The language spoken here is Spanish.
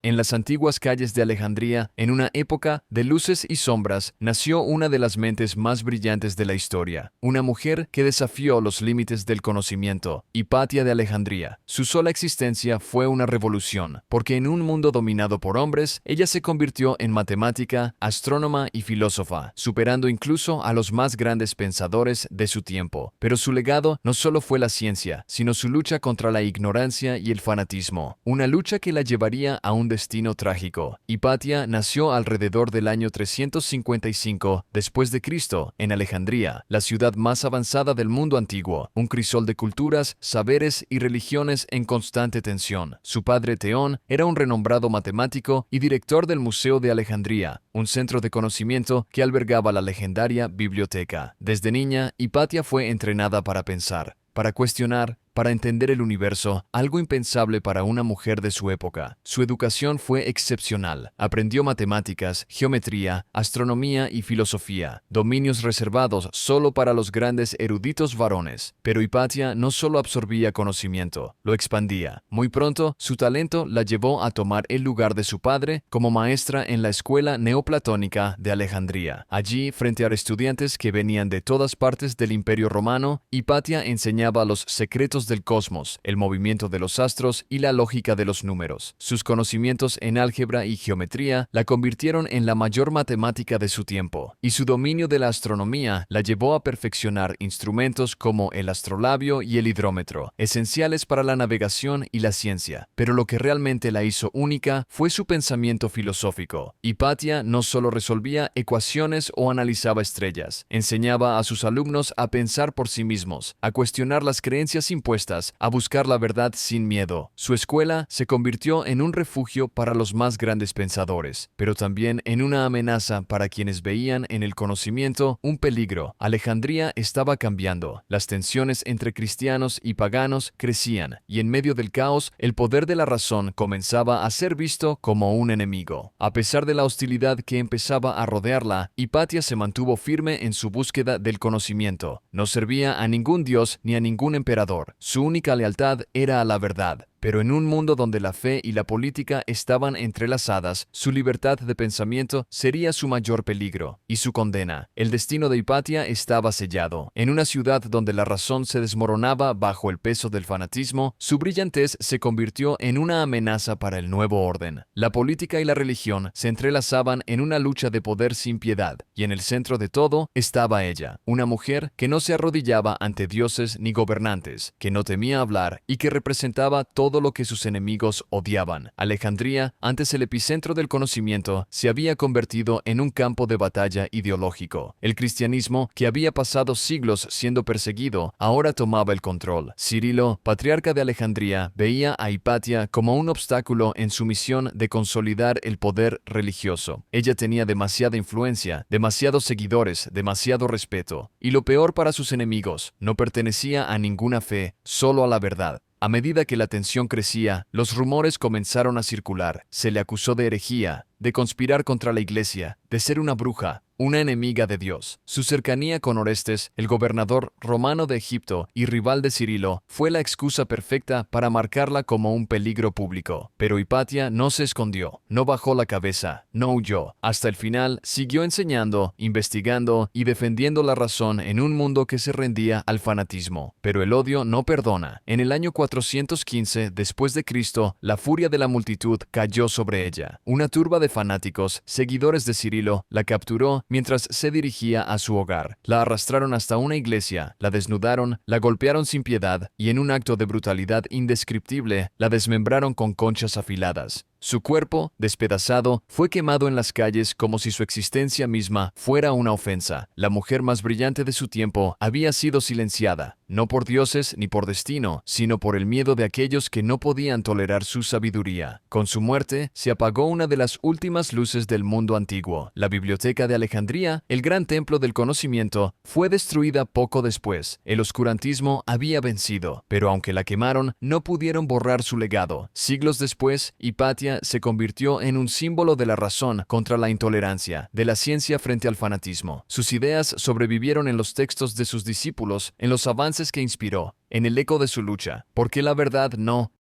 En las antiguas calles de Alejandría, en una época de luces y sombras, nació una de las mentes más brillantes de la historia, una mujer que desafió los límites del conocimiento, Hipatia de Alejandría. Su sola existencia fue una revolución, porque en un mundo dominado por hombres, ella se convirtió en matemática, astrónoma y filósofa, superando incluso a los más grandes pensadores de su tiempo. Pero su legado no solo fue la ciencia, sino su lucha contra la ignorancia y el fanatismo, una lucha que la llevaría a un destino trágico. Hipatia nació alrededor del año 355 después de Cristo en Alejandría, la ciudad más avanzada del mundo antiguo, un crisol de culturas, saberes y religiones en constante tensión. Su padre Teón era un renombrado matemático y director del Museo de Alejandría, un centro de conocimiento que albergaba la legendaria biblioteca. Desde niña, Hipatia fue entrenada para pensar, para cuestionar, para entender el universo, algo impensable para una mujer de su época. Su educación fue excepcional. Aprendió matemáticas, geometría, astronomía y filosofía, dominios reservados solo para los grandes eruditos varones. Pero Hipatia no solo absorbía conocimiento, lo expandía. Muy pronto, su talento la llevó a tomar el lugar de su padre como maestra en la escuela neoplatónica de Alejandría. Allí, frente a estudiantes que venían de todas partes del Imperio Romano, Hipatia enseñaba los secretos del cosmos, el movimiento de los astros y la lógica de los números. Sus conocimientos en álgebra y geometría la convirtieron en la mayor matemática de su tiempo, y su dominio de la astronomía la llevó a perfeccionar instrumentos como el astrolabio y el hidrómetro, esenciales para la navegación y la ciencia. Pero lo que realmente la hizo única fue su pensamiento filosófico. Hipatia no solo resolvía ecuaciones o analizaba estrellas, enseñaba a sus alumnos a pensar por sí mismos, a cuestionar las creencias impuestas, a buscar la verdad sin miedo. Su escuela se convirtió en un refugio para los más grandes pensadores, pero también en una amenaza para quienes veían en el conocimiento un peligro. Alejandría estaba cambiando, las tensiones entre cristianos y paganos crecían, y en medio del caos, el poder de la razón comenzaba a ser visto como un enemigo. A pesar de la hostilidad que empezaba a rodearla, Hipatia se mantuvo firme en su búsqueda del conocimiento. No servía a ningún dios ni a ningún emperador. Su única lealtad era a la verdad. Pero en un mundo donde la fe y la política estaban entrelazadas, su libertad de pensamiento sería su mayor peligro y su condena. El destino de Hipatia estaba sellado. En una ciudad donde la razón se desmoronaba bajo el peso del fanatismo, su brillantez se convirtió en una amenaza para el nuevo orden. La política y la religión se entrelazaban en una lucha de poder sin piedad, y en el centro de todo estaba ella, una mujer que no se arrodillaba ante dioses ni gobernantes, que no temía hablar y que representaba todo lo que sus enemigos odiaban. Alejandría, antes el epicentro del conocimiento, se había convertido en un campo de batalla ideológico. El cristianismo, que había pasado siglos siendo perseguido, ahora tomaba el control. Cirilo, patriarca de Alejandría, veía a Hipatia como un obstáculo en su misión de consolidar el poder religioso. Ella tenía demasiada influencia, demasiados seguidores, demasiado respeto. Y lo peor para sus enemigos, no pertenecía a ninguna fe, solo a la verdad. A medida que la tensión crecía, los rumores comenzaron a circular. Se le acusó de herejía, de conspirar contra la iglesia, de ser una bruja, una enemiga de Dios. Su cercanía con Orestes, el gobernador romano de Egipto y rival de Cirilo, fue la excusa perfecta para marcarla como un peligro público. Pero Hipatia no se escondió, no bajó la cabeza, no huyó. Hasta el final, siguió enseñando, investigando y defendiendo la razón en un mundo que se rendía al fanatismo. Pero el odio no perdona. En el año 415 después de Cristo, la furia de la multitud cayó sobre ella. Una turba de fanáticos, seguidores de Cirilo, la capturó mientras se dirigía a su hogar. La arrastraron hasta una iglesia, la desnudaron, la golpearon sin piedad y en un acto de brutalidad indescriptible, la desmembraron con conchas afiladas. Su cuerpo, despedazado, fue quemado en las calles como si su existencia misma fuera una ofensa. La mujer más brillante de su tiempo había sido silenciada, no por dioses ni por destino, sino por el miedo de aquellos que no podían tolerar su sabiduría. Con su muerte, se apagó una de las últimas luces del mundo antiguo. La biblioteca de Alejandría, el gran templo del conocimiento, fue destruida poco después. El oscurantismo había vencido, pero aunque la quemaron, no pudieron borrar su legado. Siglos después, Hipatia se convirtió en un símbolo de la razón contra la intolerancia, de la ciencia frente al fanatismo. Sus ideas sobrevivieron en los textos de sus discípulos, en los avances que inspiró, en el eco de su lucha, porque la verdad no